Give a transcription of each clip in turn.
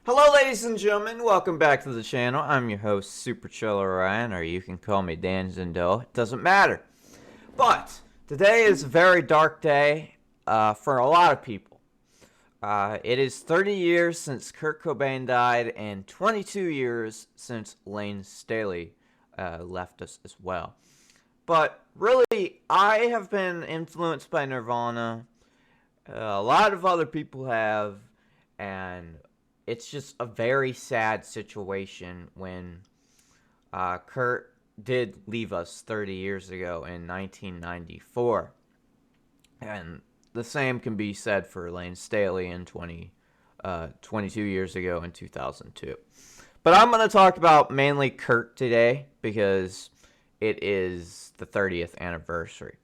Hello, ladies and gentlemen. Welcome back to the channel. I'm your host, superchill Orion, or you can call me Dan Zindel. It doesn't matter. But today is a very dark day for a lot of people. It is 30 years since Kurt Cobain died, and 22 years since Lane Staley left us as well. But really, I have been influenced by Nirvana. A lot of other people have, and it's just a very sad situation when Kurt did leave us 30 years ago in 1994. And the same can be said for Lane Staley in 22 years ago in 2002. But I'm going to talk about mainly Kurt today because it is the 30th anniversary.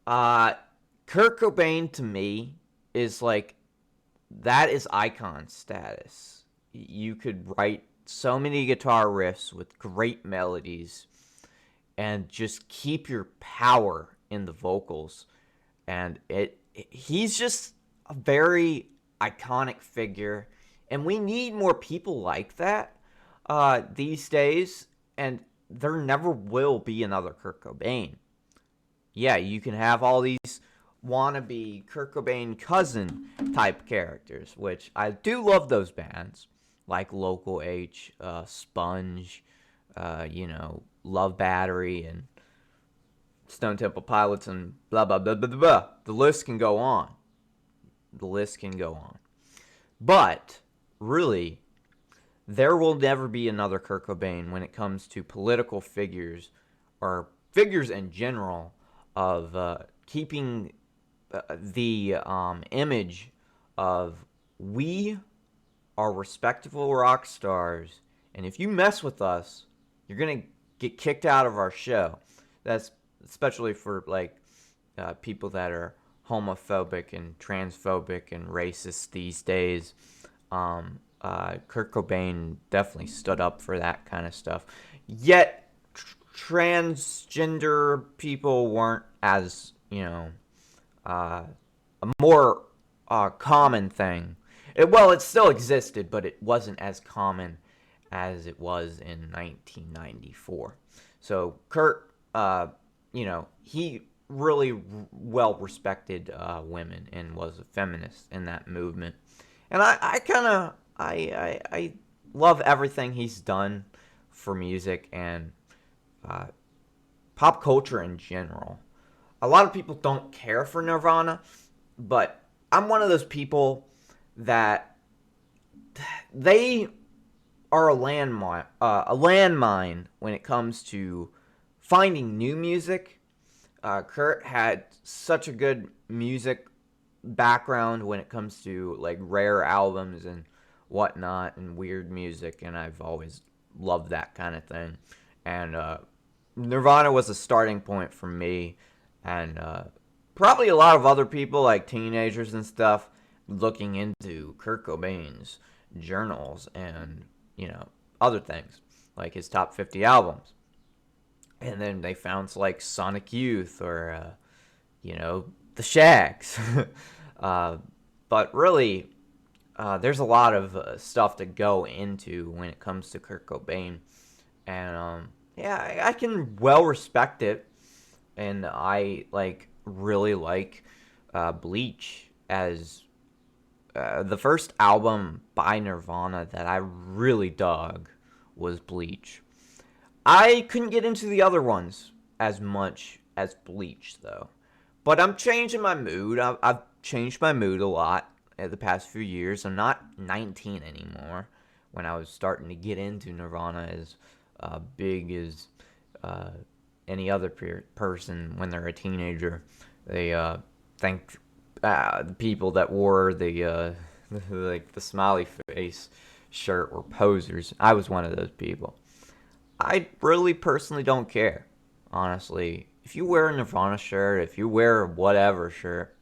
Kurt Cobain to me is like, that is icon status. You could write so many guitar riffs with great melodies and just keep your power in the vocals. And he's just a very iconic figure, and we need more people like that these days, and there never will be another Kurt Cobain. Yeah, you can have all these wannabe Kurt Cobain cousin type characters, which I do love those bands, like Local H, Sponge, Love Battery, and Stone Temple Pilots, and blah, blah, blah, blah, blah, blah. The list can go on. The list can go on. But, really, there will never be another Kurt Cobain when it comes to political figures, or figures in general, of keeping the image of we are respectable rock stars, and if you mess with us, you're gonna get kicked out of our show. That's especially for people that are homophobic and transphobic and racist these days. Kurt Cobain definitely stood up for that kind of stuff. Yet transgender people weren't as a more common thing. It still existed, but it wasn't as common as it was in 1994. So Kurt, he really well respected women and was a feminist in that movement. And I love everything he's done for music and pop culture in general. A lot of people don't care for Nirvana, but I'm one of those people that they are a landmine when it comes to finding new music. Kurt had such a good music background when it comes to like rare albums and whatnot and weird music, and I've always loved that kind of thing. And Nirvana was a starting point for me, and probably a lot of other people, like teenagers and stuff, looking into Kurt Cobain's journals and other things like his top 50 albums, and then they found like Sonic Youth or the Shags. But really, there's a lot of stuff to go into when it comes to Kurt Cobain, and yeah, I can well respect it, and I really like Bleach as the first album by Nirvana that I really dug was Bleach. I couldn't get into the other ones as much as Bleach, though. But I'm changing my mood. I've changed my mood a lot the past few years. I'm not 19 anymore when I was starting to get into Nirvana as big as any other person when they're a teenager. They think the people that wore the the smiley face shirt were posers. I was one of those people. I really personally don't care, honestly. If you wear a Nirvana shirt, if you wear a whatever shirt,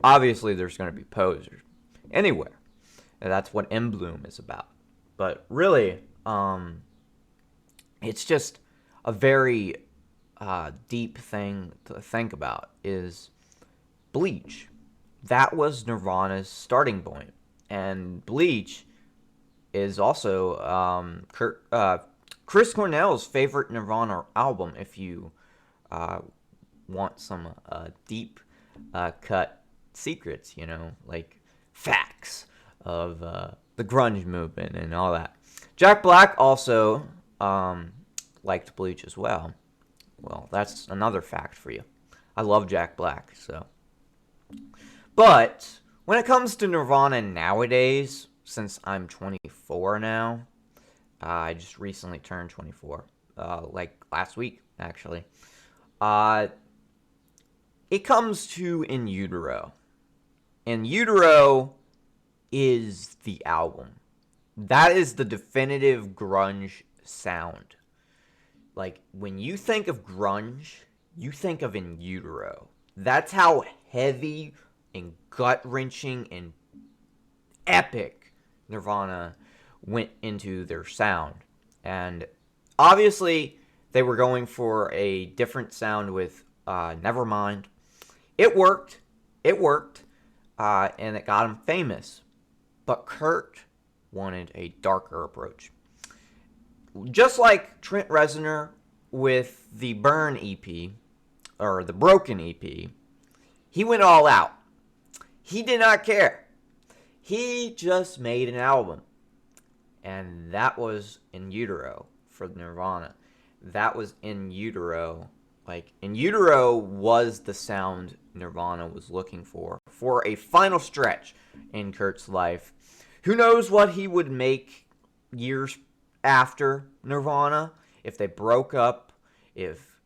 obviously there's going to be posers anywhere. And that's what M Bloom is about. But really, it's just a very deep thing to think about is Bleach. That was Nirvana's starting point. And Bleach is also Chris Cornell's favorite Nirvana album, if you want some deep cut secrets, like facts of the grunge movement and all that. Jack Black also liked Bleach as well. Well, that's another fact for you. I love Jack Black, so. But when it comes to Nirvana nowadays, since I'm 24 now, I just recently turned 24, like last week, actually. It comes to In Utero. In Utero is the album. That is the definitive grunge sound. Like, when you think of grunge, you think of In Utero. That's how heavy and gut-wrenching and epic Nirvana went into their sound. And obviously, they were going for a different sound with Nevermind. It worked. And it got him famous. But Kurt wanted a darker approach. Just like Trent Reznor with the Burn EP, or the Broken EP, he went all out. He did not care. He just made an album. And that was In Utero for Nirvana. That was In Utero. Like, In Utero was the sound Nirvana was looking for a final stretch in Kurt's life. Who knows what he would make years after Nirvana, if they broke up, if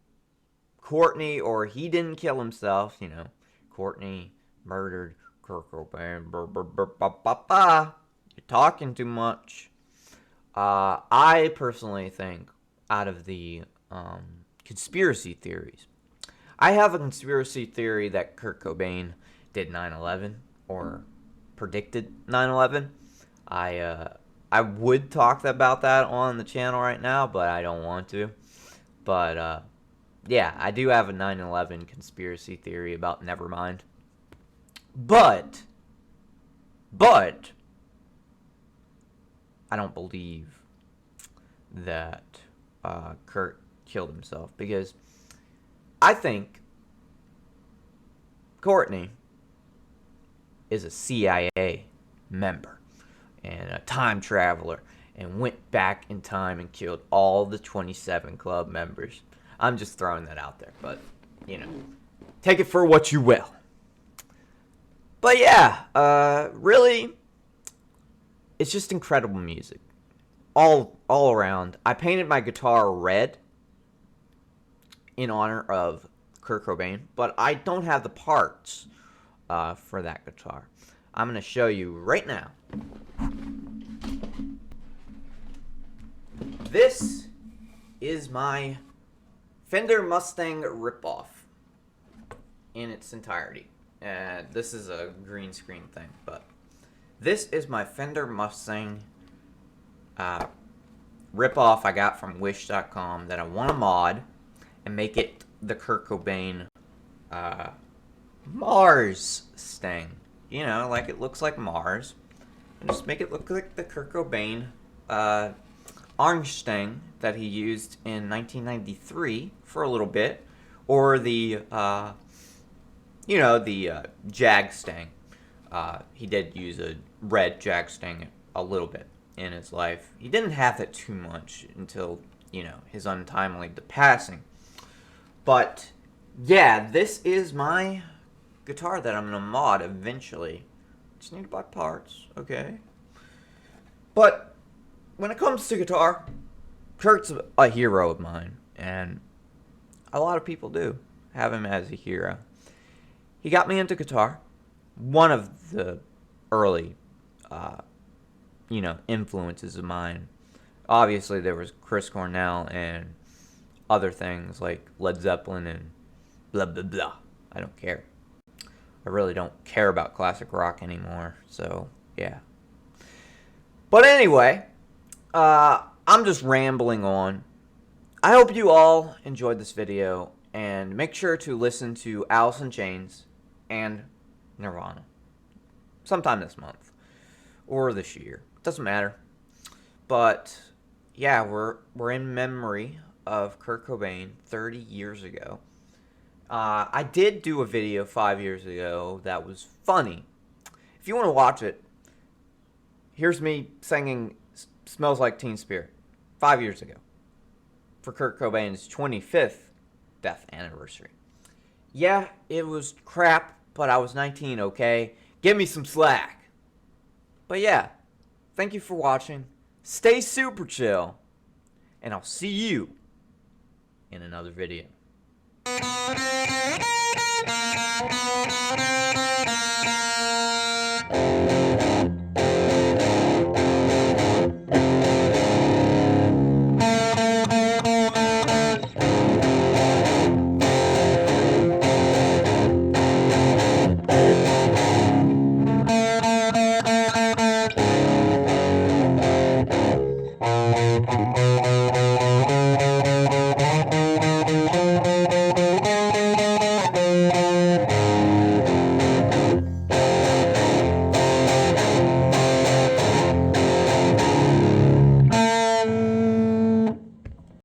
Courtney, or he didn't kill himself, Courtney murdered Kurt Cobain. You're talking too much. I personally think, out of the conspiracy theories, I have a conspiracy theory that Kurt Cobain did 9/11 or predicted 9/11. I would talk about that on the channel right now, but I don't want to. But yeah, I do have a 9/11 conspiracy theory about Nevermind. But I don't believe that Kurt killed himself, because I think Courtney is a CIA member and a time traveler and went back in time and killed all the 27 club members. I'm just throwing that out there, but, take it for what you will. But yeah, really, it's just incredible music. All around. I painted my guitar red in honor of Kurt Cobain, but I don't have the parts for that guitar. I'm going to show you right now. This is my Fender Mustang ripoff in its entirety. This is a green screen thing, but this is my Fender Mustang ripoff I got from Wish.com that I want to mod and make it the Kurt Cobain Mars Stang. Like it looks like Mars. And just make it look like the Kurt Cobain orange Stang that he used in 1993 for a little bit. Or the, Jag Stang. He did use a red Jag Stang a little bit in his life. He didn't have that too much until, his untimely passing. But, yeah, this is my guitar that I'm going to mod eventually. Just need to buy parts, okay? But, when it comes to guitar, Kurt's a hero of mine. And a lot of people do have him as a hero. He got me into guitar. One of the early, influences of mine. Obviously, there was Chris Cornell and other things like Led Zeppelin and blah, blah, blah. I don't care. I really don't care about classic rock anymore, so, yeah. But anyway, I'm just rambling on. I hope you all enjoyed this video, and make sure to listen to Alice in Chains and Nirvana sometime this month. or this year. Doesn't matter. But yeah, we're in memory of Kurt Cobain 30 years ago. I did do a video 5 years ago that was funny. If you want to watch it, here's me singing "Smells Like Teen Spirit" 5 years ago for Kurt Cobain's 25th death anniversary. Yeah, it was crap, but I was 19, okay? Give me some slack. But yeah, thank you for watching. Stay super chill, and I'll see you in another video.